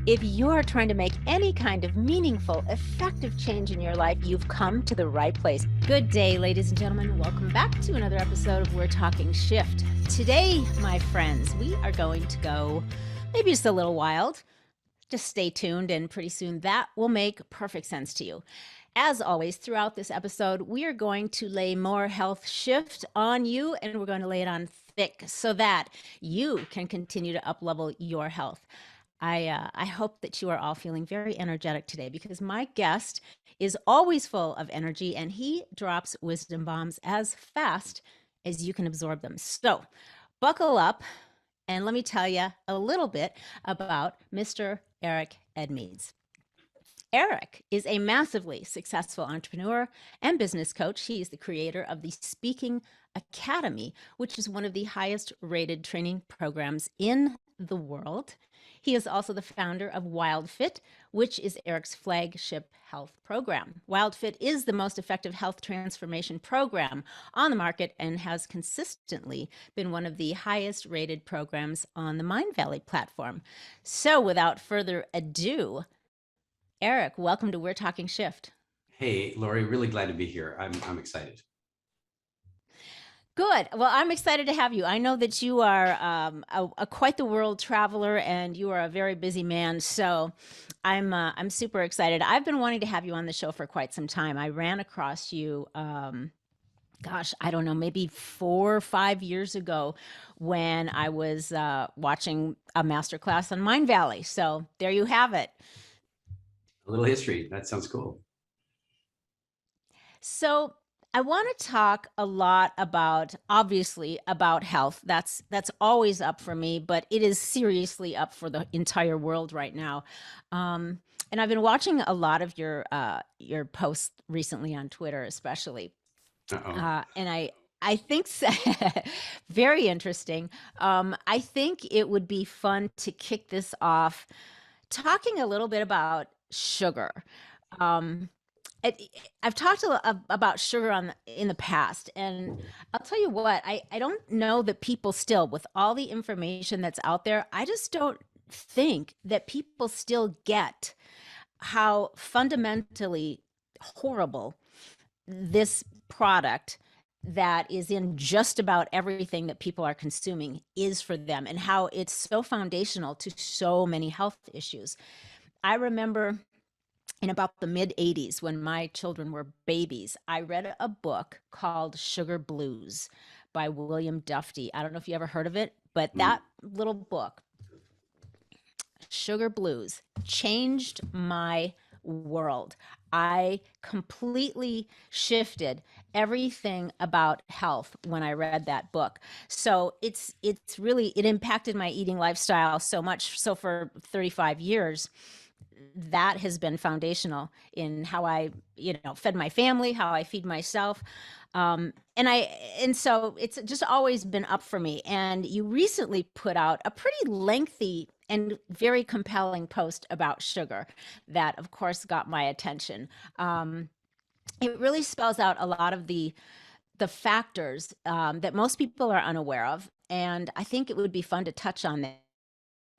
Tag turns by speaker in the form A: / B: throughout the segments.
A: If you're trying to make any kind of meaningful, effective change in your life, you've come to the right place. Good day, ladies and gentlemen. Welcome back to another episode of We're Talking Shift. Today, my friends, we are going to go maybe just a little wild. Just stay tuned, and pretty soon that will make perfect sense to you. As always, throughout this episode, we are going to lay more health shift on you, and we're going to lay it on thick so that you can continue to up-level your health. I hope that you are all feeling very energetic today because my guest is always full of energy and he drops wisdom bombs as fast as you can absorb them. So buckle up and let me tell you a little bit about Mr. Eric Edmeades. Eric is a massively successful entrepreneur and business coach. He is the creator of the Speaking Academy, which is one of the highest rated training programs in the world. He is also the founder of WildFit, which is Eric's flagship health program. WildFit is the most effective health transformation program on the market and has consistently been one of the highest rated programs on the Mindvalley platform. So without further ado, Eric, welcome to We're Talking Shift.
B: Hey, Loree, really glad to be here. I'm excited.
A: Good. Well, I'm excited to have you. I know that you are quite the world traveler and you are a very busy man. So I'm super excited. I've been wanting to have you on the show for quite some time. I ran across you, gosh, I don't know, maybe 4 or 5 years ago when I was watching a masterclass on Mindvalley. So there you have it.
B: A little history. That sounds cool.
A: So I want to talk a lot about, obviously, about health. That's always up for me, but it is seriously up for the entire world right now. And I've been watching a lot of your posts recently on Twitter, especially. And I think very interesting. I think it would be fun to kick this off talking a little bit about sugar. I've talked about sugar in the past, and I'll tell you what, I don't know that people still, with all the information that's out there, I just don't think that people still get how fundamentally horrible this product that is in just about everything that people are consuming is for them, and how it's so foundational to so many health issues. I remember in about the mid 80s, when my children were babies, I read a book called Sugar Blues by William Duffy. I don't know if you ever heard of it, but that little book, Sugar Blues, changed my world. I completely shifted everything about health when I read that book. So it's really, it impacted my eating lifestyle so much. So for 35 years, that has been foundational in how I, fed my family, how I feed myself. And so it's just always been up for me. And you recently put out a pretty lengthy and very compelling post about sugar that, of course, got my attention. It really spells out a lot of the factors that most people are unaware of. And I think it would be fun to touch on them.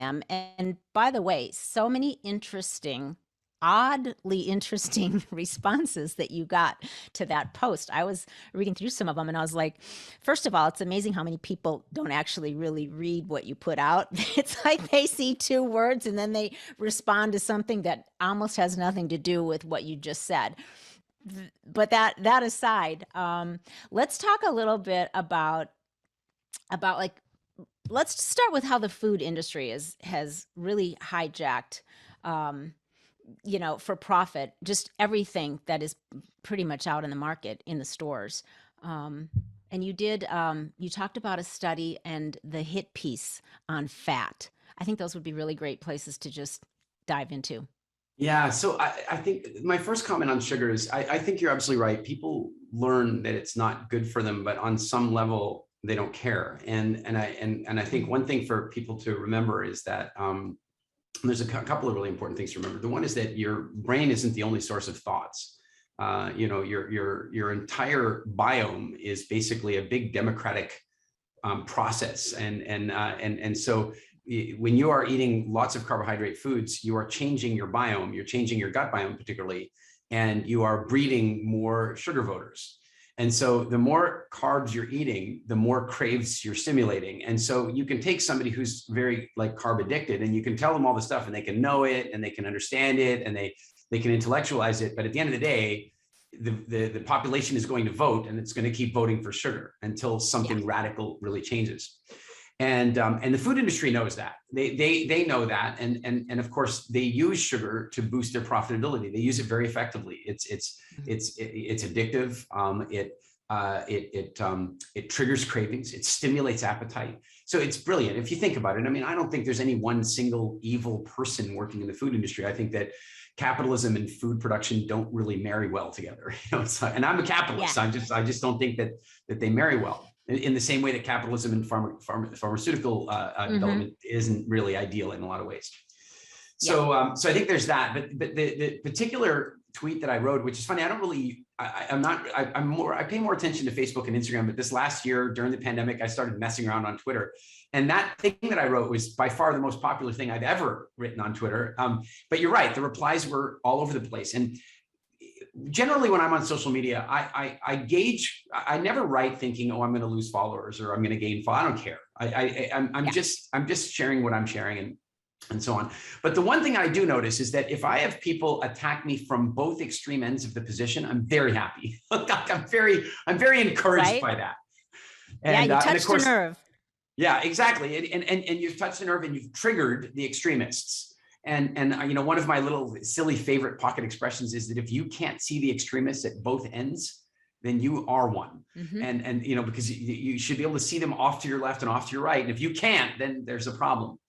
A: And by the way, so many oddly interesting responses that you got to that post. I was reading through some of them and I was like, first of all, it's amazing how many people don't actually really read what you put out. It's like they see 2 words and then they respond to something that almost has nothing to do with what you just said. But that aside, let's talk a little bit about like, let's start with how the food industry has really hijacked, for profit, just everything that is pretty much out in the market in the stores. And you talked about a study and the hit piece on fat. I think those would be really great places to just dive into.
B: Yeah, so I think my first comment on sugar is I think you're absolutely right. People learn that it's not good for them, but on some level, they don't care. And I think one thing for people to remember is that there's a couple of really important things to remember. The one is that your brain isn't the only source of thoughts. Your entire biome is basically a big democratic process, and so when you are eating lots of carbohydrate foods, you are changing your biome, you're changing your gut biome particularly, and you are breeding more sugar voters. And so the more carbs you're eating, the more craves you're stimulating. And so you can take somebody who's very like carb addicted and you can tell them all the stuff and they can know it and they can understand it and they can intellectualize it. But at the end of the day, the population is going to vote and it's going to keep voting for sugar until something radical really changes. And the food industry knows that. They know that, and of course they use sugar to boost their profitability. They use it very effectively. It's addictive. It triggers cravings. It stimulates appetite. So it's brilliant if you think about it. I mean, I don't think there's any one single evil person working in the food industry. I think that capitalism and food production don't really marry well together. You know, and I'm a capitalist. I just don't think that they marry well. In the same way that capitalism and pharmaceutical development isn't really ideal in a lot of ways. So, so I think there's that. But the particular tweet that I wrote, which is funny, I don't really, I pay more attention to Facebook and Instagram. But this last year during the pandemic, I started messing around on Twitter, and that thing that I wrote was by far the most popular thing I've ever written on Twitter. But you're right, the replies were all over the place. And generally when I'm on social media, I gauge, I never write thinking, oh, I'm going to lose followers or I'm going to gain followers. I don't care. I'm just sharing what I'm sharing and so on. But the one thing I do notice is that if I have people attack me from both extreme ends of the position, I'm very happy. I'm very encouraged by that. And,
A: you touched a nerve.
B: Yeah, exactly. And you've touched a nerve and you've triggered the extremists. And you know, one of my little silly favorite pocket expressions is that if you can't see the extremists at both ends, then you are one. And you know, because you should be able to see them off to your left and off to your right. And if you can't, then there's a problem.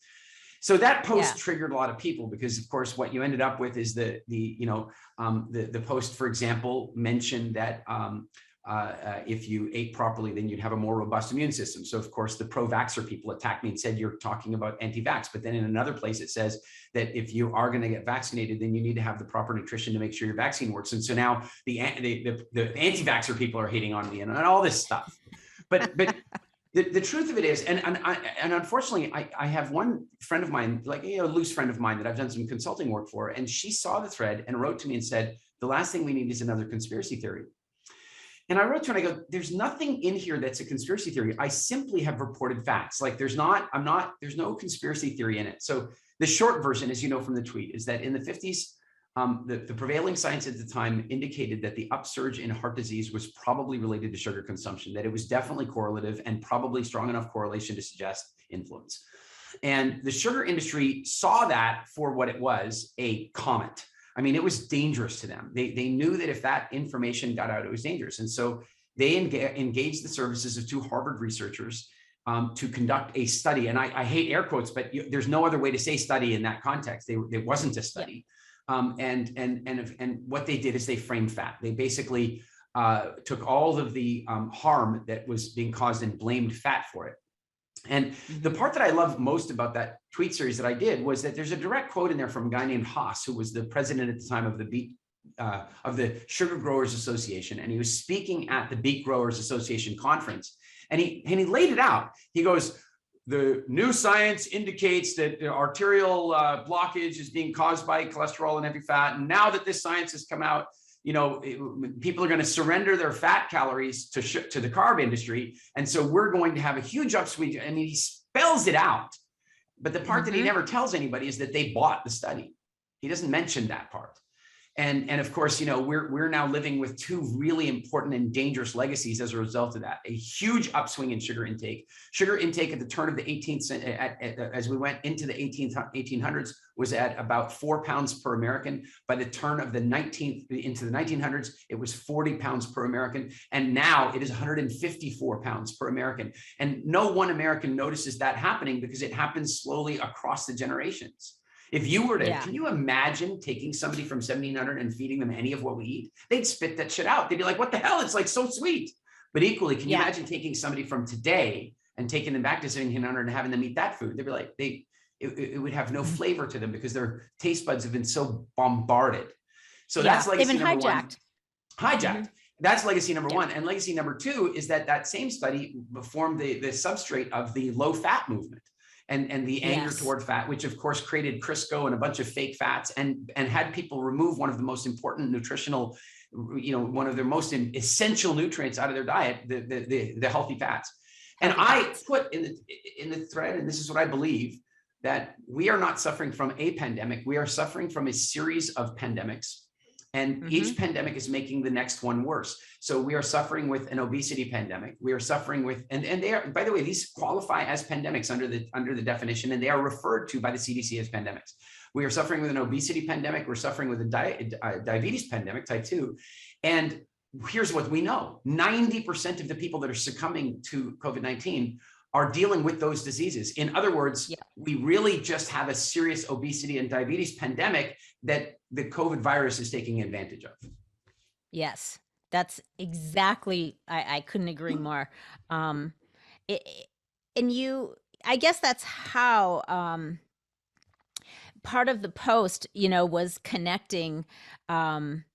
B: So that post triggered a lot of people because, of course, what you ended up with is the post, for example, mentioned that if you ate properly, then you'd have a more robust immune system. So, of course, the pro-vaxxer people attacked me and said, you're talking about anti-vax. But then in another place, it says that if you are going to get vaccinated, then you need to have the proper nutrition to make sure your vaccine works. And so now the anti-vaxxer people are hating on me and all this stuff. But the truth of it is, and unfortunately, I have one friend of mine, like a loose friend of mine that I've done some consulting work for, and she saw the thread and wrote to me and said, the last thing we need is another conspiracy theory. And I wrote to her and I go, there's nothing in here that's a conspiracy theory. I simply have reported facts. Like there's no conspiracy theory in it. So the short version, as you know from the tweet, is that in the 50s, the prevailing science at the time indicated that the upsurge in heart disease was probably related to sugar consumption, that it was definitely correlative and probably strong enough correlation to suggest influence. And the sugar industry saw that for what it was, a comet. I mean, it was dangerous to them. They knew that if that information got out, it was dangerous. And so they engaged the services of two Harvard researchers to conduct a study. And I hate air quotes, but there's no other way to say study in that context. It wasn't a study. And what they did is they framed fat. They basically took all of the harm that was being caused and blamed fat for it. And the part that I love most about that tweet series that I did was that there's a direct quote in there from a guy named Haas, who was the president at the time of the Sugar Growers Association. And he was speaking at the Beet Growers Association conference. And he laid it out. He goes, the new science indicates that the arterial blockage is being caused by cholesterol and heavy fat. And now that this science has come out, you know, people are going to surrender their fat calories to the carb industry. And so we're going to have a huge upswing. I mean, he spells it out. But the part that he never tells anybody is that they bought the study. He doesn't mention that part. And of course, you know, we're now living with two really important and dangerous legacies as a result of that. A huge upswing in sugar intake. Sugar intake at the turn of the 18th, as we went into the 1800s, was at about 4 pounds per American. By the turn of the 1900s, it was 40 pounds per American. And now it is 154 pounds per American. And no one American notices that happening because it happens slowly across the generations. If you were to, can you imagine taking somebody from 1700 and feeding them any of what we eat? They'd spit that shit out. They'd be like, what the hell? It's like so sweet. But equally, can you imagine taking somebody from today and taking them back to 1700 and having them eat that food? They'd be like, it would have no flavor to them because their taste buds have been so bombarded. So that's legacy number one. Hijacked. That's legacy number one. And legacy number two is that same study formed the substrate of the low fat movement. and the anger
A: Yes.
B: toward fat, which of course created Crisco and a bunch of fake fats, and had people remove one of the most important nutritional, one of their most essential nutrients out of their diet, the healthy fats. And I put in the thread, and this is what I believe, that we are not suffering from a pandemic. We are suffering from a series of pandemics, and each pandemic is making the next one worse. So we are suffering with an obesity pandemic. We are suffering with, and they are, by the way, these qualify as pandemics under the definition, and they are referred to by the CDC as pandemics. We are suffering with an obesity pandemic. We're suffering with a diabetes pandemic, type 2. And here's what we know: 90% of the people that are succumbing to COVID-19 are dealing with those diseases. In other words, we really just have a serious obesity and diabetes pandemic that the COVID virus is taking advantage of.
A: Yes, that's exactly, I couldn't agree more. And I guess that's how, part of the post, was connecting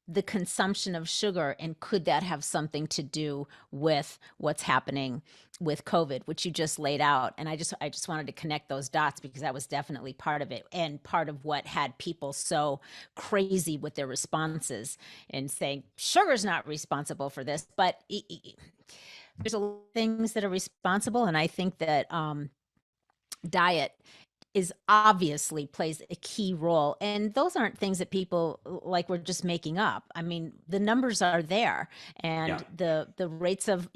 A: the consumption of sugar, and could that have something to do with what's happening with COVID, which you just laid out. And I just wanted to connect those dots, because that was definitely part of it, and part of what had people so crazy with their responses and saying sugar's not responsible for this. But there's a lot of things that are responsible, and I think that diet is obviously plays a key role. And those aren't things that people like we're just making up. I mean, the numbers are there, and the rates of,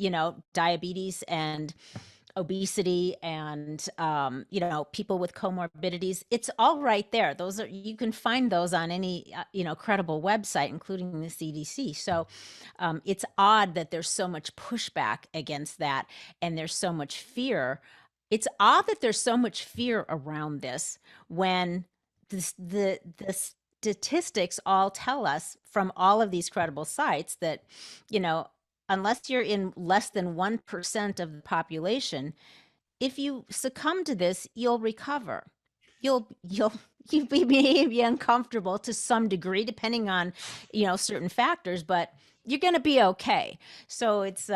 A: diabetes and obesity and, people with comorbidities, it's all right there. You can find those on any, credible website, including the CDC. So it's odd that there's so much pushback against that, and there's so much fear. It's odd that there's so much fear around this, when the statistics all tell us from all of these credible sites that, unless you're in less than 1% of the population, if you succumb to this, you'll recover. You may be uncomfortable to some degree, depending on, certain factors, but you're going to be okay. So it's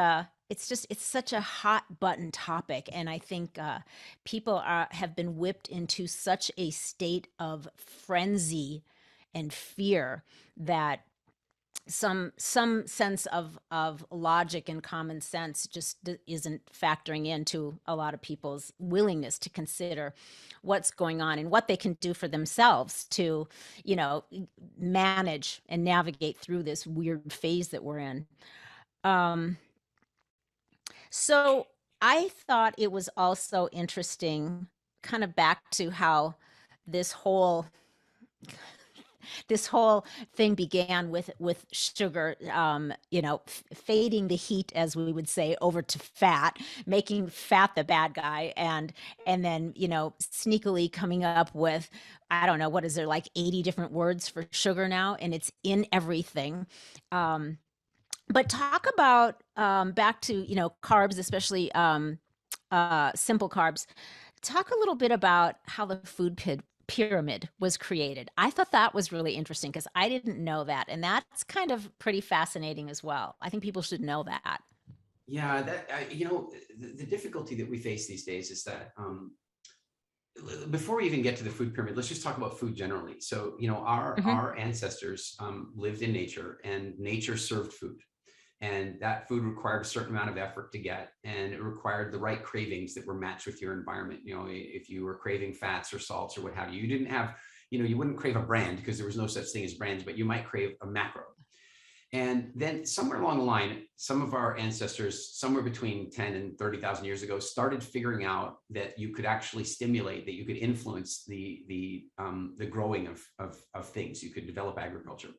A: such a hot button topic. And I think people have been whipped into such a state of frenzy and fear that some sense of logic and common sense just isn't factoring into a lot of people's willingness to consider what's going on and what they can do for themselves to, manage and navigate through this weird phase that we're in. So I thought it was also interesting, kind of back to how this whole thing began with sugar, fading the heat, as we would say, over to fat, making fat the bad guy, and then, sneakily coming up with, I don't know, what is there, like 80 different words for sugar now, and it's in everything. But talk about, back to, carbs, especially simple carbs. Talk a little bit about how the food pyramid was created. I thought that was really interesting, because I didn't know that. And that's kind of pretty fascinating as well. I think people should know that.
B: Yeah, the difficulty that we face these days is that before we even get to the food pyramid, let's just talk about food generally. So, our ancestors lived in nature, and nature served food. And that food required a certain amount of effort to get, and it required the right cravings that were matched with your environment. If you were craving fats or salts or what have you, you didn't have, you wouldn't crave a brand, because there was no such thing as brands, but you might crave a macro. And then somewhere along the line, some of our ancestors, somewhere between 10 and 30,000 years ago, started figuring out that you could actually stimulate, that you could influence the growing of things. You could develop agriculture.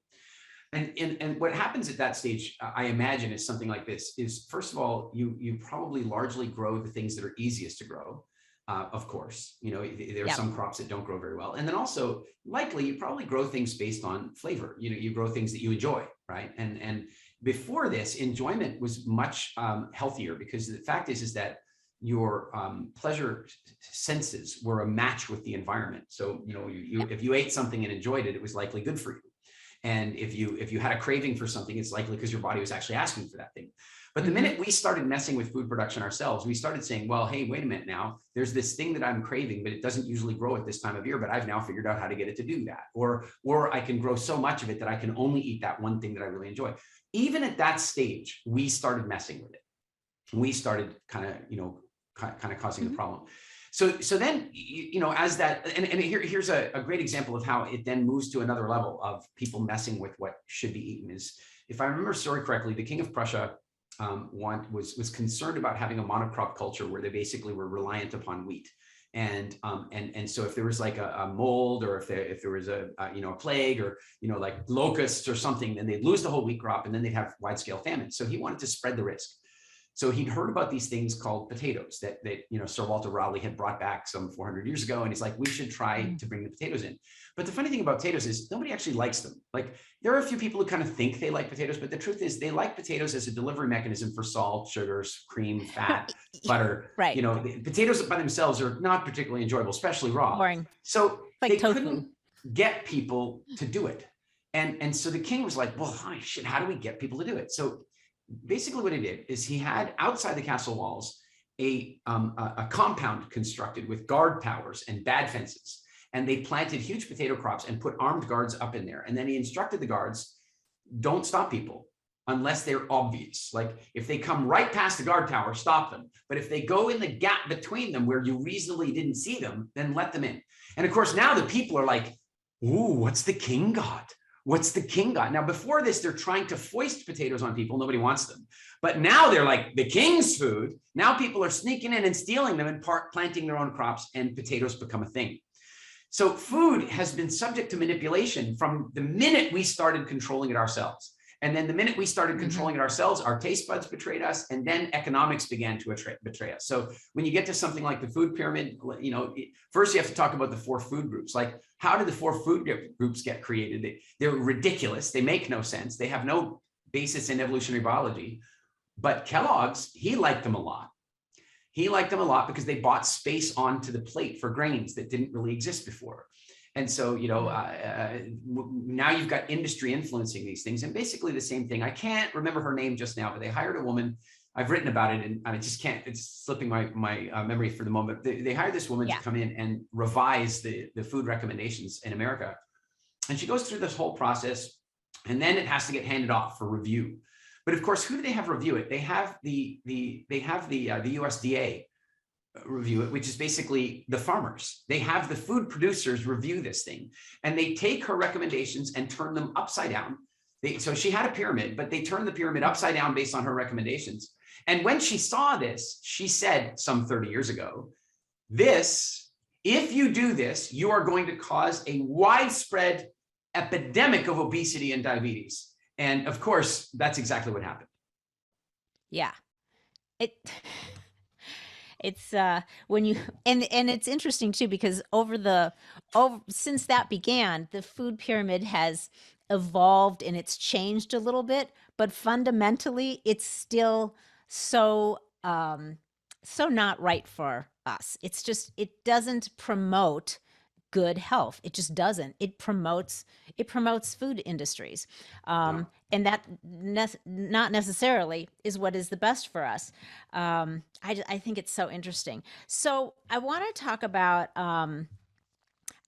B: And what happens at that stage, I imagine, is something like this: is, first of all, you probably largely grow the things that are easiest to grow. Of course, there are some crops that don't grow very well. And then also, likely, you probably grow things based on flavor. You grow things that you enjoy, right? And before this, enjoyment was much healthier, because the fact is that your pleasure senses were a match with the environment. So, if you ate something and enjoyed it, it was likely good for you. And if you had a craving for something, it's likely because your body was actually asking for that thing. But the minute we started messing with food production ourselves, we started saying, well, hey, wait a minute now, there's this thing that I'm craving, but it doesn't usually grow at this time of year, but I've now figured out how to get it to do that. Or I can grow so much of it that I can only eat that one thing that I really enjoy. Even at that stage, we started messing with it. We started kind of causing the problem. So then, as that, and here's a great example of how it then moves to another level of people messing with what should be eaten is, if I remember the story correctly, the king of Prussia was concerned about having a monocrop culture where they basically were reliant upon wheat. And so if there was like a mold, or if there was a plague, or like locusts or something, then they'd lose the whole wheat crop, and then they'd have wide scale famine. So he wanted to spread the risk. So he'd heard about these things called potatoes that Sir Walter Raleigh had brought back some 400 years ago. And he's like, we should try to bring the potatoes in. But the funny thing about potatoes is nobody actually likes them. Like, there are a few people who kind of think they like potatoes, but the truth is they like potatoes as a delivery mechanism for salt, sugars, cream, fat, butter.
A: Right.
B: Potatoes by themselves are not particularly enjoyable, especially raw.
A: Boring.
B: So
A: like
B: they
A: tofu.
B: couldn't get people to do it. And so the king was like, well, shit, how do we get people to do it? So basically what he did is he had outside the castle walls a compound constructed with guard towers and bad fences. And they planted huge potato crops and put armed guards up in there. And then he instructed the guards, don't stop people unless they're obvious. Like, if they come right past the guard tower, stop them. But if they go in the gap between them where you reasonably didn't see them, then let them in. And of course, now the people are like, ooh, what's the king got? What's the king got? Now, before this, they're trying to foist potatoes on people. Nobody wants them. But now they're like, the king's food. Now people are sneaking in and stealing them and planting their own crops, and potatoes become a thing. So food has been subject to manipulation from the minute we started controlling it ourselves. And then the minute we started controlling it ourselves, our taste buds betrayed us, and then economics began to betray us. So when you get to something like the food pyramid, first you have to talk about the 4 food groups. Like, how did the 4 food groups get created? They're ridiculous. They make no sense. They have no basis in evolutionary biology. But Kellogg's, he liked them a lot. He liked them a lot because they bought space onto the plate for grains that didn't really exist before. And so, now you've got industry influencing these things, and basically the same thing. I can't remember her name just now, but they hired a woman. I've written about it, and I just can't, it's slipping my memory for the moment. They hired this woman to come in and revise the food recommendations in America. And she goes through this whole process, and then it has to get handed off for review. But of course, who do they have review it? They have the USDA review it, which is basically the farmers. They have the food producers review this thing, and they take her recommendations and turn them upside down. So she had a pyramid, but they turned the pyramid upside down based on her recommendations. And when she saw this, she said some 30 years ago, if you do this, you are going to cause a widespread epidemic of obesity and diabetes. And of course, that's exactly what happened.
A: Yeah. It's when you and it's interesting too, because since that began, the food pyramid has evolved and it's changed a little bit, but fundamentally it's still so not right for us. It's just, it doesn't promote good health. It just doesn't. It promotes food industries. And that not necessarily is what is the best for us. I think it's so interesting. So I want to talk about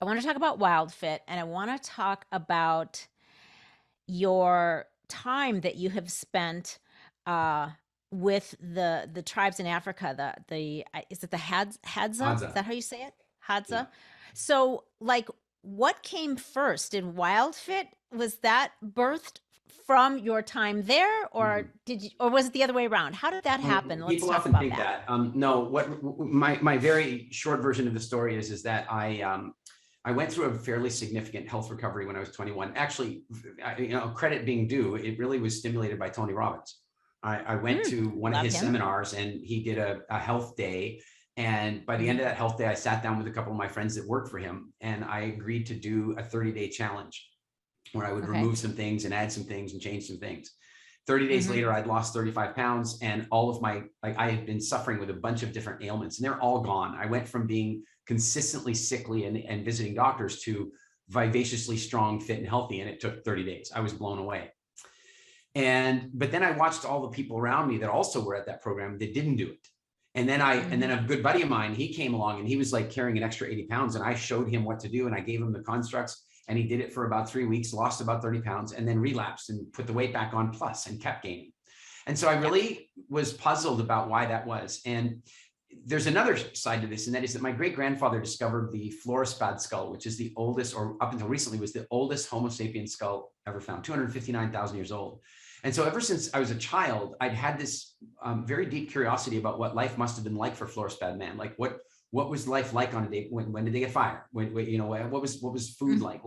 A: WildFit, and I want to talk about your time that you have spent with the tribes in Africa. Is it the Hadza? Is that how you say it? Hadza. Yeah. So, like, what came first? Did WildFit, was that birthed from your time there, or or was it the other way around? How did that happen?
B: People often think that. No, what my very short version of the story is that I went through a fairly significant health recovery when I was 21. Actually, credit being due, it really was stimulated by Tony Robbins. I went to one of his seminars, and he did a health day. And by the end of that health day, I sat down with a couple of my friends that worked for him, and I agreed to do a 30-day challenge where I would remove some things and add some things and change some things. 30 days later, I'd lost 35 pounds, and all of I had been suffering with a bunch of different ailments, and they're all gone. I went from being consistently sickly and visiting doctors to vivaciously strong, fit, and healthy. And it took 30 days. I was blown away. But then I watched all the people around me that also were at that program that didn't do it. And then a good buddy of mine, he came along and he was like carrying an extra 80 pounds. And I showed him what to do. And I gave him the constructs, and he did it for about 3 weeks, lost about 30 pounds, and then relapsed and put the weight back on plus and kept gaining. And so I really was puzzled about why that was. And there's another side to this, and that is that my great grandfather discovered the fluorspad skull, which is the oldest, or up until recently was the oldest Homo sapien skull ever found, 259,000 years old. And so ever since I was a child, I'd had this very deep curiosity about what life must have been like for fluorspad man. Like what was life like on a day? When did they get fired? What was food like?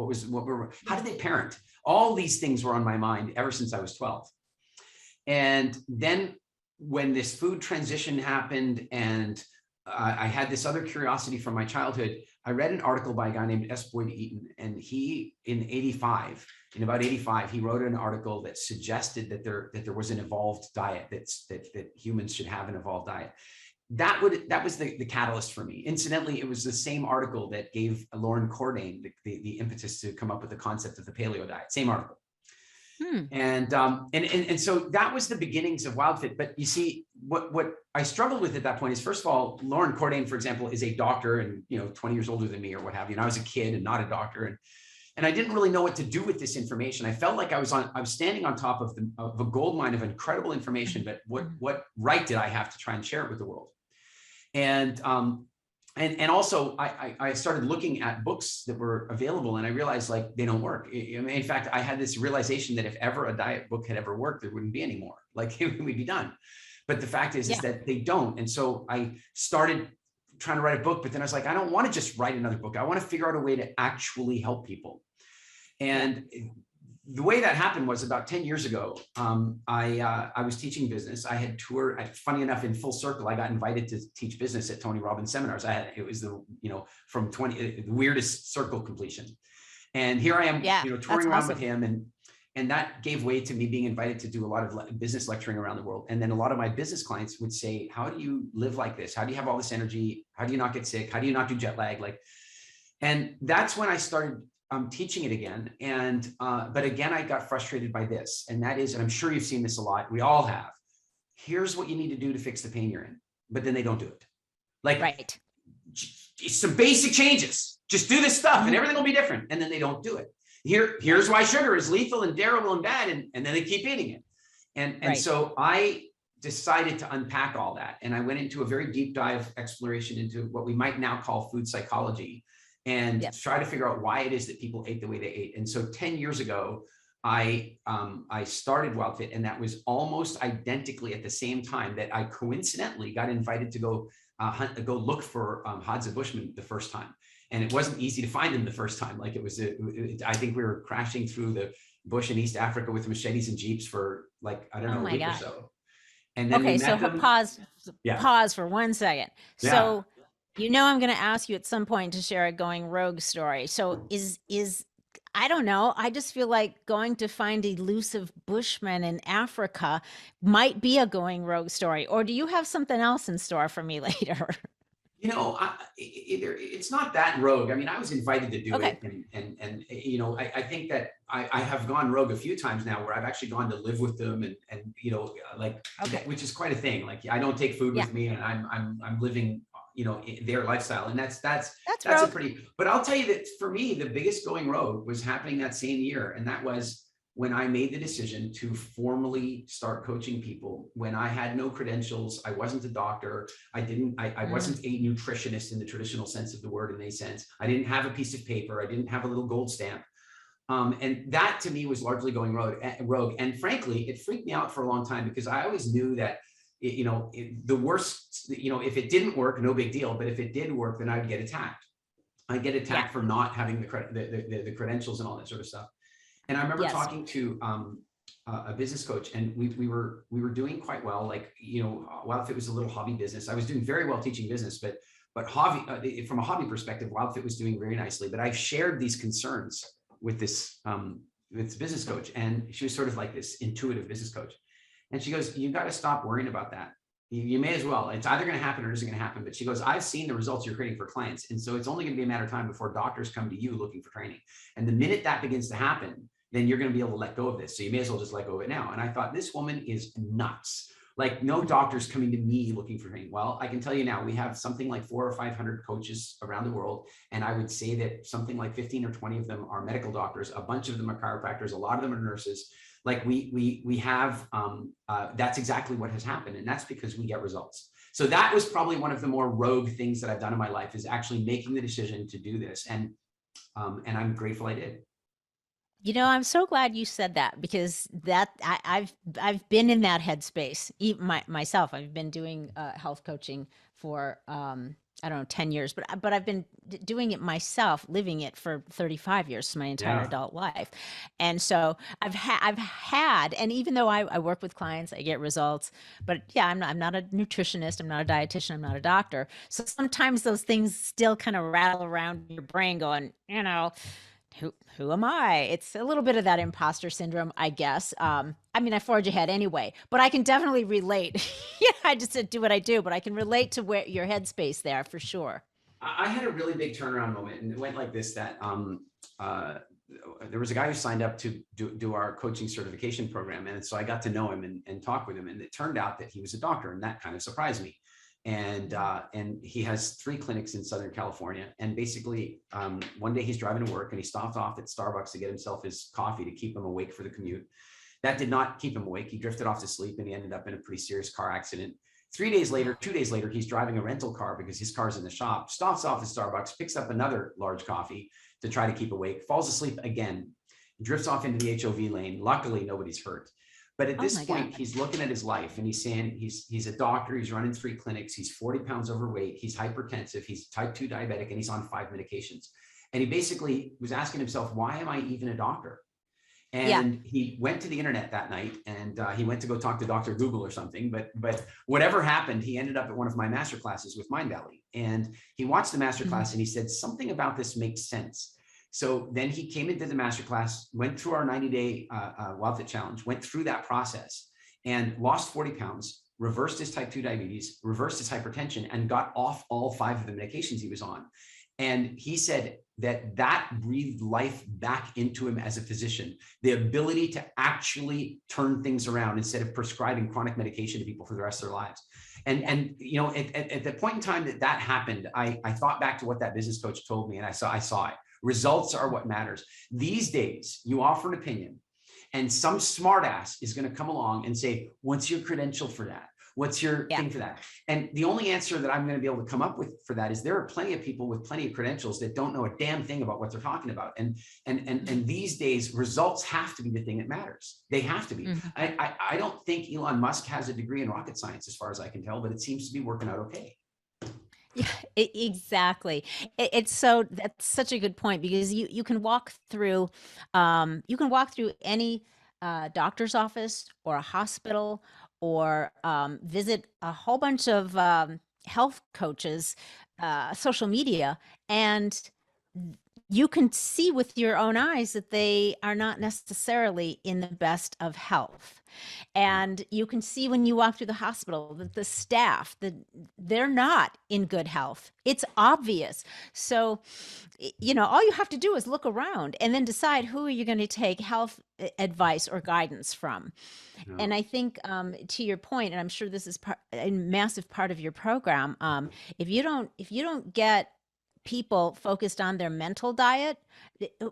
B: How did they parent? All these things were on my mind ever since I was 12. And then when this food transition happened and I had this other curiosity from my childhood, I read an article by a guy named S. Boyd Eaton, and he, in about 85, he wrote an article that suggested that there was an evolved diet, that humans should have an evolved diet. That was the catalyst for me. Incidentally, it was the same article that gave Loree and Cordain the impetus to come up with the concept of the paleo diet. Same article. And so that was the beginnings of WildFit. But you see, what I struggled with at that point is, first of all, Loree and Cordain, for example, is a doctor and 20 years older than me or what have you. And I was a kid and not a doctor, and I didn't really know what to do with this information. I felt like I was standing on top of a gold mine of incredible information. But what right did I have to try and share it with the world? And also I started looking at books that were available, and I realized like they don't work. In fact, I had this realization that if ever a diet book had ever worked, there wouldn't be any more. Like it would be done. But the fact is that they don't. And so I started trying to write a book, but then I was like, I don't want to just write another book. I want to figure out a way to actually help people. And the way that happened was about 10 years ago. I was teaching business. I had toured, funny enough, in full circle, I got invited to teach business at Tony Robbins seminars. It was the weirdest circle completion. And here I am, touring around with him. And that gave way to me being invited to do a lot of business lecturing around the world. And then a lot of my business clients would say, how do you live like this? How do you have all this energy? How do you not get sick? How do you not do jet lag? And that's when I started teaching it again. But again, I got frustrated by this. And that is, and I'm sure you've seen this a lot, we all have, here's what you need to do to fix the pain you're in. But then they don't do it. Right. Some basic changes. Just do this stuff and everything will be different. And then they don't do it. Here's why sugar is lethal and terrible and bad. And then they keep eating it. And so I decided to unpack all that. And I went into a very deep dive exploration into what we might now call food psychology, and try to figure out why it is that people ate the way they ate. And so 10 years ago, I started WildFit, and that was almost identically at the same time that I coincidentally got invited to go look for Hadza Bushmen the first time. And it wasn't easy to find them the first time. Like I think we were crashing through the bush in East Africa with machetes and jeeps for a week or so. And then
A: pause for 1 second.
B: Yeah.
A: So, I'm going to ask you at some point to share a going rogue story. So I don't know. I just feel like going to find elusive Bushmen in Africa might be a going rogue story. Or do you have something else in store for me later?
B: It's not that rogue. I mean, I was invited to do it. And I think that I have gone rogue a few times now where I've actually gone to live with them which is quite a thing. Like I don't take food with me, and I'm living their lifestyle, and that's a pretty, but I'll tell you that for me, the biggest going rogue was happening that same year. And that was when I made the decision to formally start coaching people when I had no credentials. I wasn't a doctor. I wasn't a nutritionist in the traditional sense of the word, in a sense. I didn't have a piece of paper. I didn't have a little gold stamp. And that to me was largely going rogue. And frankly, it freaked me out for a long time, because I always knew that the worst, if it didn't work, no big deal. But if it did work, then I'd get attacked. I'd get attacked for not having the credentials and all that sort of stuff. And I remember talking to a business coach, and we were doing quite well. WildFit was a little hobby business. I was doing very well teaching business, but hobby from a hobby perspective, WildFit was doing very nicely. But I shared these concerns with this business coach, and she was sort of like this intuitive business coach. And she goes, you got to stop worrying about that. You may as well. It's either going to happen or it isn't going to happen. But she goes, I've seen the results you're creating for clients. And so it's only going to be a matter of time before doctors come to you looking for training. And the minute that begins to happen, then you're going to be able to let go of this. So you may as well just let go of it now. And I thought, this woman is nuts. Like, no doctors coming to me looking for training. Well, I can tell you now, we have something like 400 or 500 coaches around the world. And I would say that something like 15 or 20 of them are medical doctors. A bunch of them are chiropractors. A lot of them are nurses. Like we have, that's exactly what has happened. And that's because we get results. So that was probably one of the more rogue things that I've done in my life, is actually making the decision to do this. And I'm grateful I did.
A: You know, I'm so glad you said that, because I've been in that headspace. Even myself, I've been doing health coaching for I don't know, 10 years, but I've been doing it myself, living it for 35 years, my entire adult life. And so I've had, and even though I work with clients, I get results, but yeah, I'm not a nutritionist, I'm not a dietitian, I'm not a doctor. So sometimes those things still kind of rattle around your brain going, you know, who am I? It's a little bit of that imposter syndrome, I guess. I mean, I forge ahead anyway, but I can definitely relate. Yeah, I just do what I do, but I can relate to where your headspace there for sure.
B: I had a really big turnaround moment, and it went like this: that there was a guy who signed up to do our coaching certification program. And so I got to know him and talk with him. And it turned out that he was a doctor, and that kind of surprised me. And he has 3 clinics in Southern California. And basically, one day he's driving to work and he stopped off at Starbucks to get himself his coffee to keep him awake for the commute. That did not keep him awake. He drifted off to sleep and he ended up in a pretty serious car accident. 2 days later, he's driving a rental car because his car's in the shop, stops off at Starbucks, picks up another large coffee to try to keep awake, falls asleep again, drifts off into the HOV lane. Luckily, nobody's hurt. But at this point, he's looking at his life and he's saying he's a doctor, he's running 3 clinics, he's 40 pounds overweight, he's hypertensive, he's type 2 diabetic, and he's on 5 medications. And he basically was asking himself, why am I even a doctor? And he went to the internet that night and he went to go talk to Dr. Google or something. But whatever happened, he ended up at one of my master classes with Mindvalley. And he watched the master class and he said, something about this makes sense. So then he came into the masterclass, went through our 90-day Wild Fit Challenge, went through that process and lost 40 pounds, reversed his type 2 diabetes, reversed his hypertension, and got off all 5 of the medications he was on. And he said that breathed life back into him as a physician, the ability to actually turn things around instead of prescribing chronic medication to people for the rest of their lives. And you know, at the point in time that happened, I thought back to what that business coach told me, and I saw it. Results are what matters. These days, you offer an opinion and some smartass is going to come along and say, what's your credential for that? What's your thing for that? And the only answer that I'm going to be able to come up with for that is there are plenty of people with plenty of credentials that don't know a damn thing about what they're talking about. And these days, results have to be the thing that matters. They have to be. I don't think Elon Musk has a degree in rocket science, as far as I can tell, but it seems to be working out okay.
A: Yeah, exactly. That's such a good point, because you can walk through any doctor's office or a hospital, or visit a whole bunch of health coaches, social media, and you can see with your own eyes that they are not necessarily in the best of health. And you can see when you walk through the hospital that the staff, that they're not in good health. It's obvious. So, you know, all you have to do is look around and then decide who are you going to take health advice or guidance from. Yeah. And I think to your point, and I'm sure this is a massive part of your program, if you don't get people focused on their mental diet,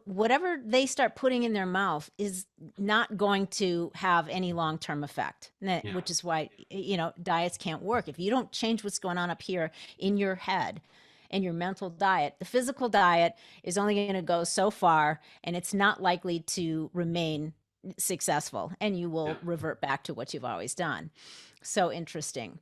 A: whatever they start putting in their mouth is not going to have any long-term effect, which is why, you know, diets can't work. If you don't change what's going on up here in your head and your mental diet, the physical diet is only going to go so far, and it's not likely to remain successful, and you will revert back to what you've always done. So interesting.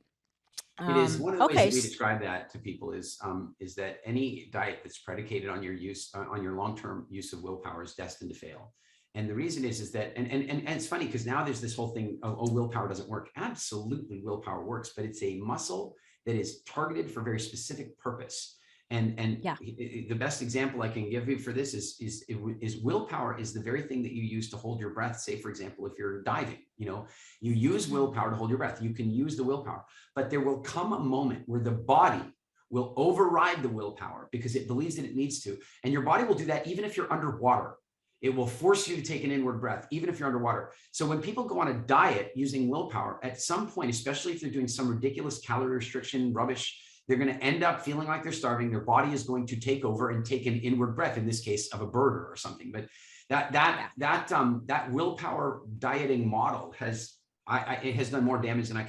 B: It is one of the ways that we describe that to people is that any diet that's predicated on your use, on your long-term use of willpower, is destined to fail. And the reason is that, and it's funny because now there's this whole thing of, oh, willpower doesn't work. Absolutely, willpower works, but it's a muscle that is targeted for a very specific purpose. And
A: Yeah.
B: the best example I can give you for this is willpower is the very thing that you use to hold your breath. Say, for example, if you're diving, you use willpower to hold your breath. You can use the willpower, but there will come a moment where the body will override the willpower because it believes that it needs to. And your body will do that even if you're underwater. It will force you to take an inward breath, even if you're underwater. So when people go on a diet using willpower, at some point, especially if they're doing some ridiculous calorie restriction rubbish, they're going to end up feeling like they're starving. Their body is going to take over and take an inward breath, in this case of a bird or something. But that willpower dieting model it has done more damage than I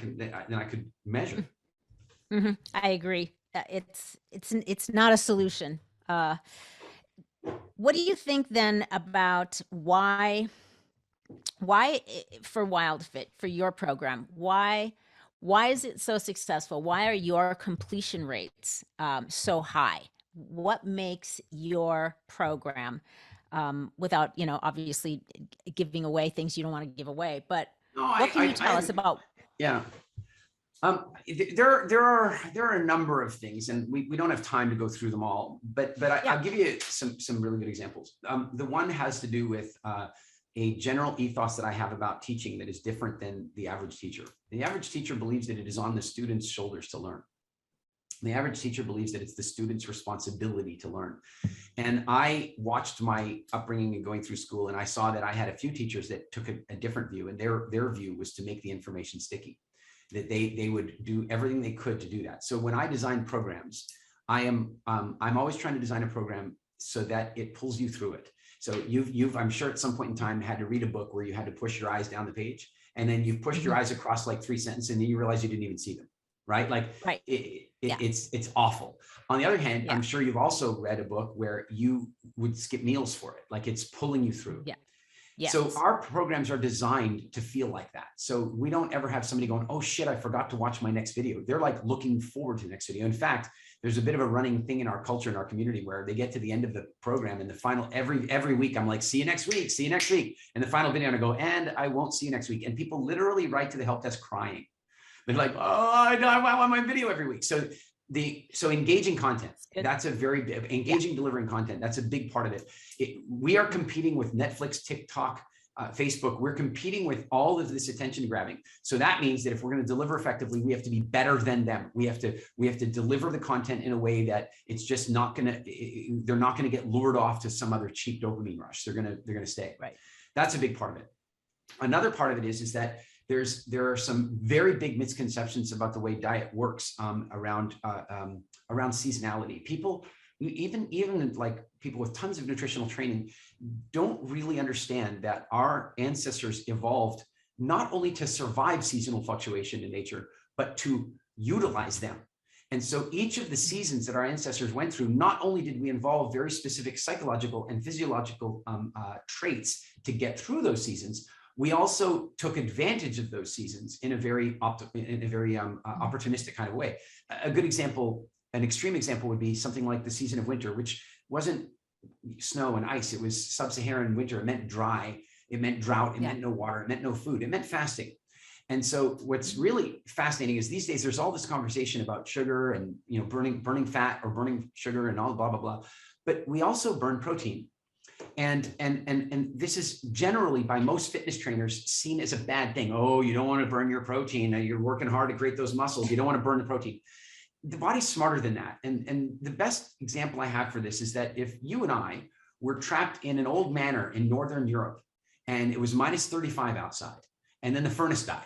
B: could measure.
A: Mm-hmm. I agree. It's not a solution. What do you think then about why for WildFit, for your program, why is it so successful? Why are your completion rates so high? What makes your program, without, obviously giving away things you don't want to give away, but what can you tell us about?
B: Yeah. There are a number of things, and we don't have time to go through them all, but I'll give you some really good examples. The one has to do with a general ethos that I have about teaching that is different than the average teacher. The average teacher believes that it is on the student's shoulders to learn. The average teacher believes that it's the student's responsibility to learn. And I watched my upbringing and going through school, and I saw that I had a few teachers that took a different view, and their view was to make the information sticky, that they would do everything they could to do that. So when I design programs, I'm always trying to design a program so that it pulls you through it. So you've I'm sure at some point in time had to read a book where you had to push your eyes down the page, and then you've pushed your eyes across like 3 sentences, and then you realize you didn't even see them, right? Right. It's awful. On the other hand, I'm sure you've also read a book where you would skip meals for it, like it's pulling you through.
A: Yeah. Yes.
B: So our programs are designed to feel like that. So we don't ever have somebody going, oh shit, I forgot to watch my next video. They're like looking forward to the next video. In fact, there's a bit of a running thing in our culture, in our community, where they get to the end of the program and the final, every week, I'm like, see you next week, see you next week. And the final video, I go, and I won't see you next week. And people literally write to the help desk crying. They're like, oh, I want my video every week. So engaging content, that's a very big, engaging, delivering content, that's a big part of it. We are competing with Netflix, TikTok, Facebook. We're competing with all of this attention grabbing. So that means that if we're going to deliver effectively, we have to be better than them. We have to deliver the content in a way that it's just they're not going to get lured off to some other cheap dopamine rush. They're going to stay. Right. That's a big part of it. Another part of it is that there are some very big misconceptions about the way diet works around seasonality. People, even like people with tons of nutritional training, don't really understand that our ancestors evolved not only to survive seasonal fluctuation in nature, but to utilize them. And so each of the seasons that our ancestors went through, not only did we involve very specific psychological and physiological traits to get through those seasons, we also took advantage of those seasons in a very opportunistic kind of way. A good example, an extreme example, would be something like the season of winter, which wasn't snow and ice. It was sub-Saharan winter. It meant dry. It meant drought. It meant no water. It meant no food. It meant fasting. And so what's really fascinating is these days there's all this conversation about sugar and burning fat or burning sugar and all blah blah blah, but we also burn protein. And this is generally by most fitness trainers seen as a bad thing. Oh, you don't want to burn your protein. You're working hard to create those muscles. You don't want to burn the protein. The body's smarter than that. And the best example I have for this is that if you and I were trapped in an old manor in Northern Europe and it was minus 35 outside, and then the furnace died,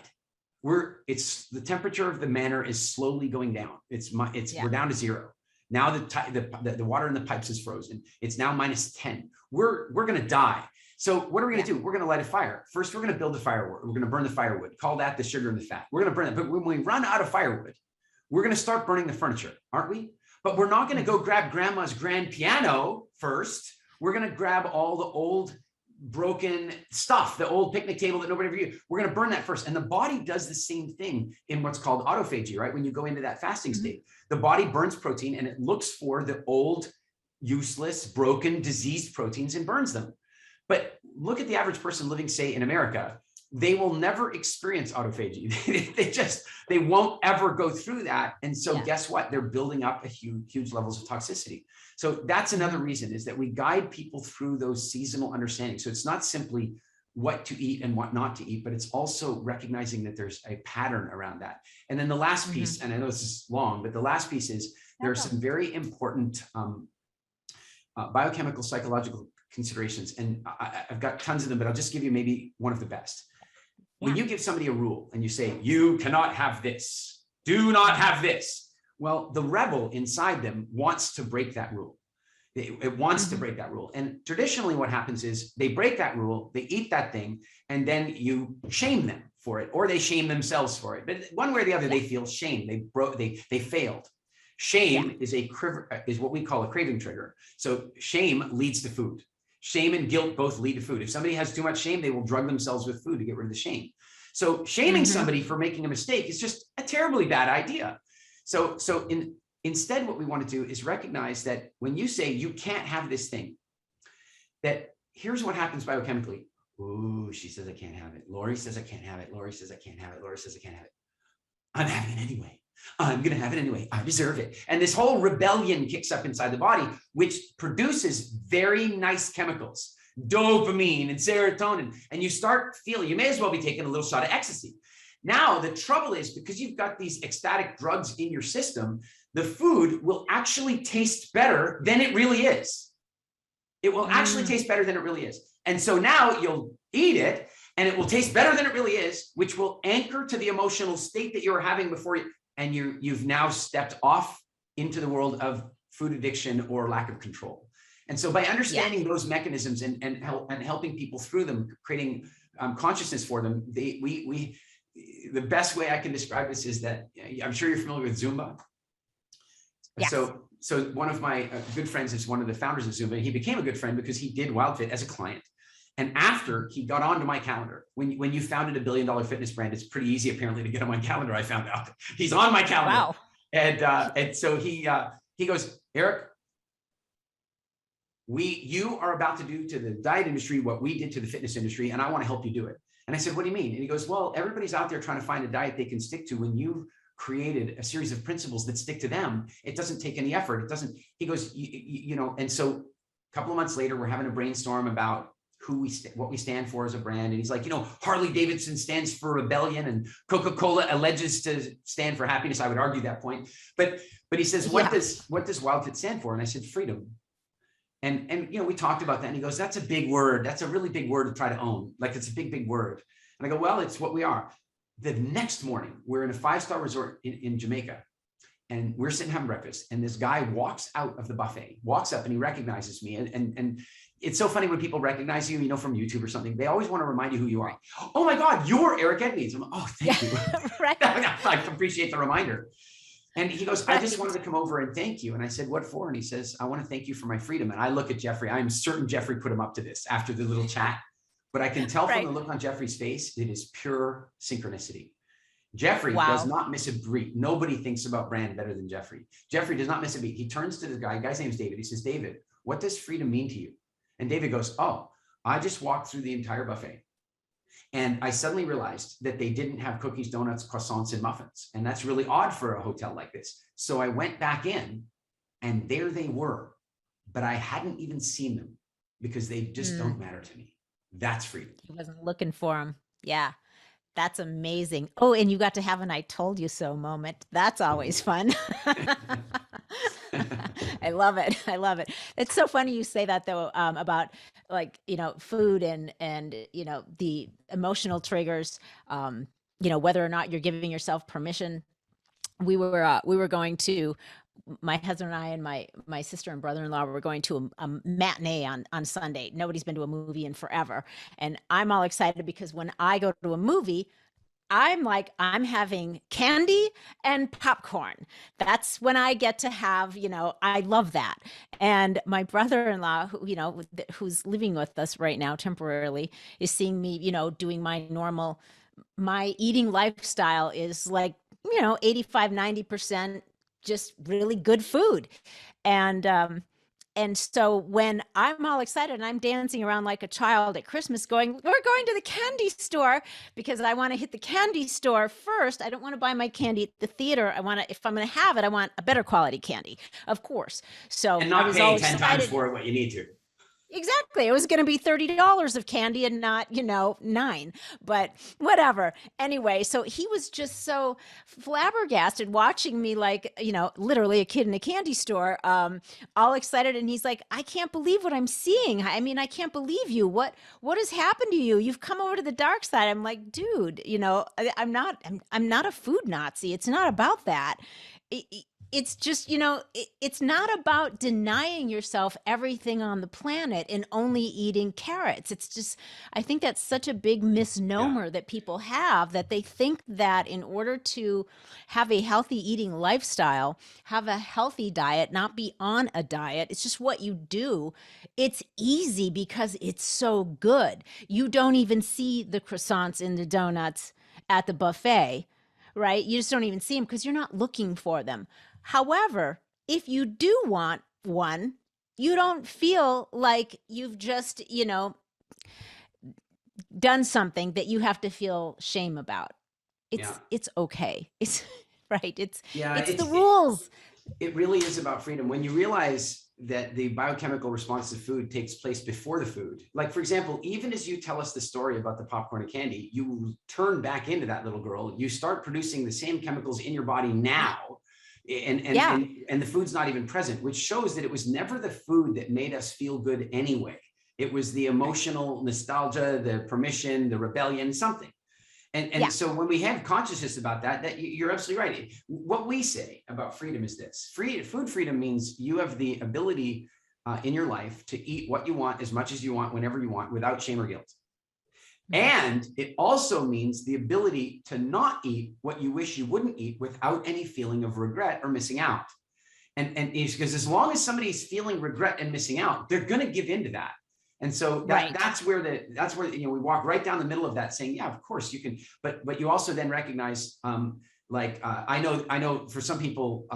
B: the temperature of the manor is slowly going down. We're down to zero. Now the water in the pipes is frozen. It's now minus 10. We're going to die. So what are we going to do? We're going to light a fire. First, we're going to build the firewood. We're going to burn the firewood. Call that the sugar and the fat. We're going to burn it. But when we run out of firewood, we're going to start burning the furniture, aren't we? But we're not going to go grab grandma's grand piano first. We're going to grab all the old broken stuff, the old picnic table that nobody ever used. We're going to burn that first. And the body does the same thing in what's called autophagy, right? When you go into that fasting state, the body burns protein and it looks for the old, useless, broken, diseased proteins and burns them. But look at the average person living, say, in America. they will never experience autophagy. They won't ever go through that. And so guess what? They're building up a huge levels of toxicity. So that's another reason, is that we guide people through those seasonal understandings. So it's not simply what to eat and what not to eat, but it's also recognizing that there's a pattern around that. And then the last piece, and I know this is long, but the last piece is there are some very important biochemical, psychological considerations. And I've got tons of them, but I'll just give you maybe one of the best. When you give somebody a rule and you say, you cannot have this, do not have this. Well, the rebel inside them wants to break that rule. It wants to break that rule. And traditionally what happens is they break that rule, they eat that thing, and then you shame them for it, or they shame themselves for it. But one way or the other, they feel shame. They failed. Shame is what we call a craving trigger. So shame leads to food. Shame and guilt both lead to food. If somebody has too much shame, they will drug themselves with food to get rid of the shame. So shaming somebody for making a mistake is just a terribly bad idea. So instead, what we want to do is recognize that when you say you can't have this thing, that here's what happens biochemically. Ooh, she says I can't have it. Loree says I can't have it. Loree says I can't have it. Loree says I can't have it. I'm having it anyway. I'm going to have it anyway. I deserve it. And this whole rebellion kicks up inside the body, which produces very nice chemicals, dopamine and serotonin. And you start feeling, you may as well be taking a little shot of ecstasy. Now, the trouble is, because you've got these ecstatic drugs in your system, the food will actually taste better than it really is. It will actually taste better than it really is. And so now you'll eat it and it will taste better than it really is, which will anchor to the emotional state that you were having before you, and you've now stepped off into the world of food addiction or lack of control. And so by understanding those mechanisms and helping people through them, creating consciousness for them, the best way I can describe this is that I'm sure you're familiar with Zumba. Yes. So one of my good friends is one of the founders of Zumba. He became a good friend because he did WildFit as a client. And after he got onto my calendar, when you founded $1 billion fitness brand, it's pretty easy apparently to get on my calendar. I found out he's on my calendar. Wow. And so he goes, Eric, you are about to do to the diet industry what we did to the fitness industry, and I want to help you do it. And I said, what do you mean? And he goes, well, everybody's out there trying to find a diet they can stick to. When you've created a series of principles that stick to them, it doesn't take any effort. It doesn't, he goes, you know, and so a couple of months later, we're having a brainstorm about what we stand for as a brand. And he's like, you know, Harley Davidson stands for rebellion and Coca-Cola alleges to stand for happiness. I would argue that point. But he says, what does WildFit stand for? And I said, freedom. And you know, we talked about that. And he goes, that's a big word. That's a really big word to try to own. Like, it's a big word. And I go, well, it's what we are. The next morning, we're in a 5-star resort in Jamaica. And we're sitting having breakfast. And this guy walks out of the buffet, walks up, and he recognizes me. And it's so funny when people recognize you, you know, from YouTube or something, they always want to remind you who you are. Oh my God, you're Eric Edmeades. I'm like, oh, thank you. Right. I appreciate the reminder. And he goes, I just wanted to come over and thank you. And I said, what for? And he says, I want to thank you for my freedom. And I look at Jeffrey. I'm certain Jeffrey put him up to this after the little chat. But I can tell from the look on Jeffrey's face, it is pure synchronicity. Jeffrey does not miss a beat. Nobody thinks about brand better than Jeffrey. Jeffrey does not miss a beat. He turns to the guy's name is David. He says, David, what does freedom mean to you? And David goes, oh, I just walked through the entire buffet. And I suddenly realized that they didn't have cookies, donuts, croissants, and muffins. And that's really odd for a hotel like this. So I went back in and there they were, but I hadn't even seen them because they just don't matter to me. That's freedom.
A: He wasn't looking for them. Yeah. That's amazing. Oh, and you got to have an I told you so moment. That's always fun. I love it. I love it. It's so funny you say that though, about like, you know, food and, you know, the emotional triggers, you know, whether or not you're giving yourself permission. We were going to, my husband and I and my sister and brother-in-law were going to a matinee on Sunday. Nobody's been to a movie in forever. And I'm all excited because when I go to a movie, I'm having candy and popcorn. That's when I get to have, you know, I love that. And my brother-in-law, who, you know, who's living with us right now temporarily, is seeing me, you know, doing my eating lifestyle is like, you know, 85, 90% just really good food. And And so when I'm all excited and I'm dancing around like a child at Christmas going, we're going to the candy store because I want to hit the candy store first. I don't want to buy my candy at the theater. I want to, if I'm going to have it, I want a better quality candy, of course. So
B: And
A: I
B: not
A: was all
B: paying 10 times
A: excited.
B: for it what you need to.
A: Exactly. It was going to be $30 of candy and not, $9, but whatever. Anyway, so he was just so flabbergasted watching me like, literally a kid in a candy store, all excited. And he's like, I can't believe what I'm seeing. I mean, I can't believe you. What has happened to you? You've come over to the dark side. I'm like, dude, I'm not a food Nazi. It's not about that. It's just, it's not about denying yourself everything on the planet and only eating carrots. It's just, I think that's such a big misnomer that people have, that they think that in order to have a healthy eating lifestyle, have a healthy diet, not be on a diet, it's just what you do. It's easy because it's so good. You don't even see the croissants and the donuts at the buffet, right? You just don't even see them because you're not looking for them. However, if you do want one, you don't feel like you've just, done something that you have to feel shame about. It's okay. It's right. It's the rules.
B: It really is about freedom. When you realize that the biochemical response to food takes place before the food. Like, for example, even as you tell us the story about the popcorn and candy, you turn back into that little girl. You start producing the same chemicals in your body now. And the food's not even present, which shows that it was never the food that made us feel good anyway. It was the emotional nostalgia, the permission, the rebellion, something. And so when we have consciousness about that you're absolutely right. What we say about freedom is this: food freedom means you have the ability in your life to eat what you want, as much as you want, whenever you want, without shame or guilt. And it also means the ability to not eat what you wish you wouldn't eat without any feeling of regret or missing out. And because as long as somebody's feeling regret and missing out, they're going to give into that. And so that's where we walk right down the middle of that, saying, yeah, of course you can, but you also then recognize, I know for some people,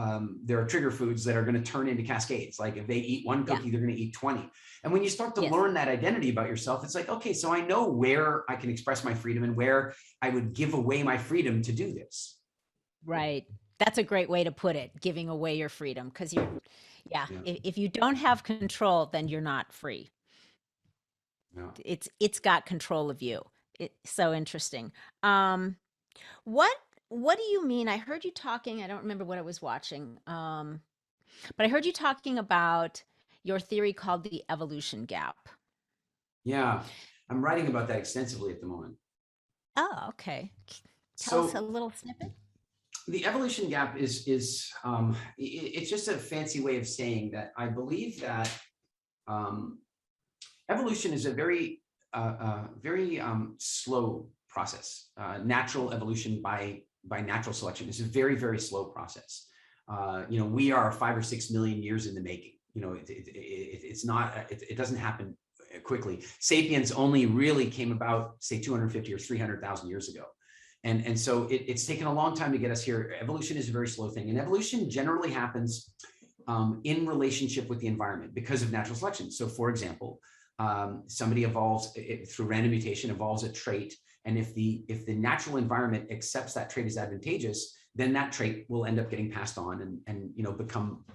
B: there are trigger foods that are going to turn into cascades. Like if they eat one cookie, they're going to eat 20. And when you start to learn that identity about yourself, it's like, okay, so I know where I can express my freedom and where I would give away my freedom to do this.
A: Right. That's a great way to put it, giving away your freedom. Because if you don't have control, then you're not free. Yeah. It's got control of you. It's so interesting. What do you mean? I heard you talking, I don't remember what I was watching, but I heard you talking about your theory called the evolution gap.
B: Yeah, I'm writing about that extensively at the moment.
A: Oh, okay. Tell us a little snippet.
B: The evolution gap is it's just a fancy way of saying that I believe that evolution is a very slow process. Natural evolution by natural selection is a very, very slow process. We are 5 or 6 million years in the making. It doesn't happen quickly. Sapiens only really came about, say, 250 or 300,000 years ago. And so it's taken a long time to get us here. Evolution is a very slow thing. And evolution generally happens in relationship with the environment because of natural selection. So for example, somebody evolves through random mutation, evolves a trait. And if the natural environment accepts that trait as advantageous, then that trait will end up getting passed on and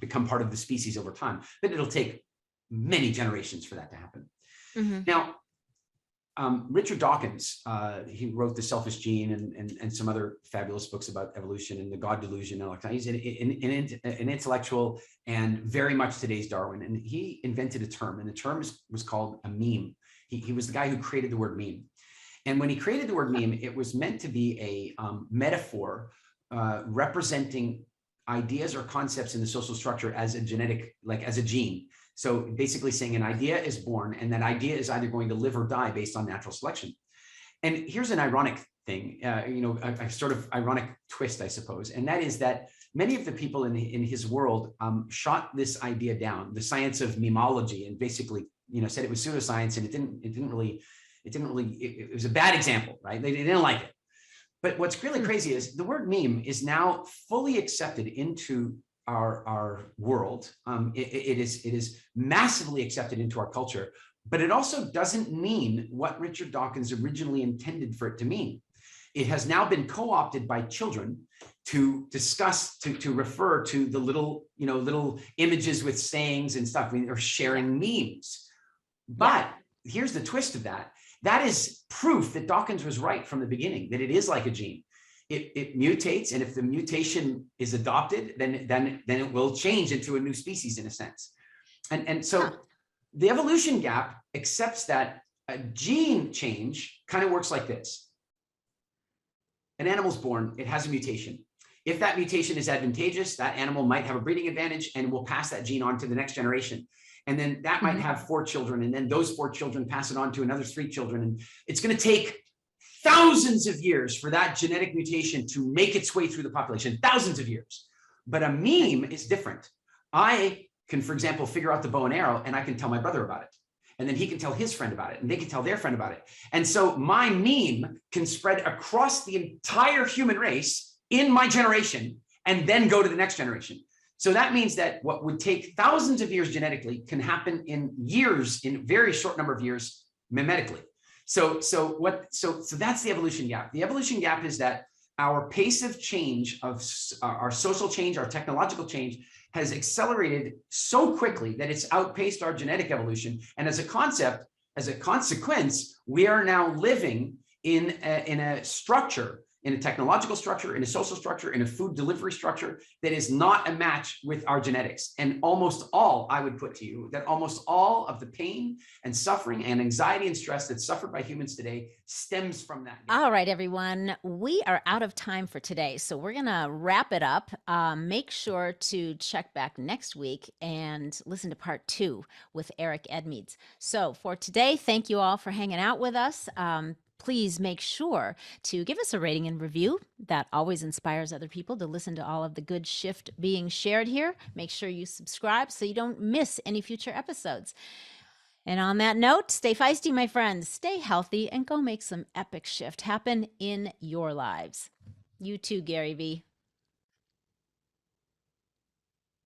B: become part of the species over time. But it'll take many generations for that to happen. Mm-hmm. Now, Richard Dawkins, he wrote The Selfish Gene and some other fabulous books about evolution and the God delusion and all that. He's an intellectual and very much today's Darwin. And he invented a term, and the term was called a meme. He was the guy who created the word meme. And when he created the word meme, it was meant to be a metaphor representing ideas or concepts in the social structure as a genetic, like as a gene. So basically saying an idea is born, and that idea is either going to live or die based on natural selection. And here's an ironic thing, a sort of ironic twist, I suppose. And that is that many of the people in his world shot this idea down, the science of memology, and basically, said it was pseudoscience, and it was a bad example, right? They didn't like it. But what's really crazy is the word meme is now fully accepted into our world. It is massively accepted into our culture, but it also doesn't mean what Richard Dawkins originally intended for it to mean. It has now been co-opted by children to discuss, to refer to the little images with sayings and stuff. I mean, they're sharing memes. But here's the twist of that. That is proof that Dawkins was right from the beginning, that it is like a gene. It mutates, and if the mutation is adopted, then it will change into a new species in a sense. And so the evolution gap accepts that a gene change kind of works like this. An animal's born, it has a mutation. If that mutation is advantageous, that animal might have a breeding advantage and will pass that gene on to the next generation. And then that might have 4 children, and then those 4 children pass it on to another 3 children. And it's going to take thousands of years for that genetic mutation to make its way through the population, thousands of years. But a meme is different. I can, for example, figure out the bow and arrow, and I can tell my brother about it. And then he can tell his friend about it, and they can tell their friend about it. And so my meme can spread across the entire human race in my generation and then go to the next generation. So that means that what would take thousands of years genetically can happen in years, in a very short number of years, mimetically. So that's the evolution gap. The evolution gap is that our pace of change, of our social change, our technological change, has accelerated so quickly that it's outpaced our genetic evolution. And as a consequence, we are now living in a structure, in a technological structure, in a social structure, in a food delivery structure that is not a match with our genetics. And almost all, I would put to you, that almost all of the pain and suffering and anxiety and stress that's suffered by humans today stems from that.
A: All right, everyone, we are out of time for today, so we're going to wrap it up. Make sure to check back next week and listen to part 2 with Eric Edmeades. So for today, thank you all for hanging out with us. Please make sure to give us a rating and review. That always inspires other people to listen to all of the good shift being shared here. Make sure you subscribe so you don't miss any future episodes. And on that note, stay feisty, my friends. Stay healthy and go make some epic shift happen in your lives. You too, Gary V.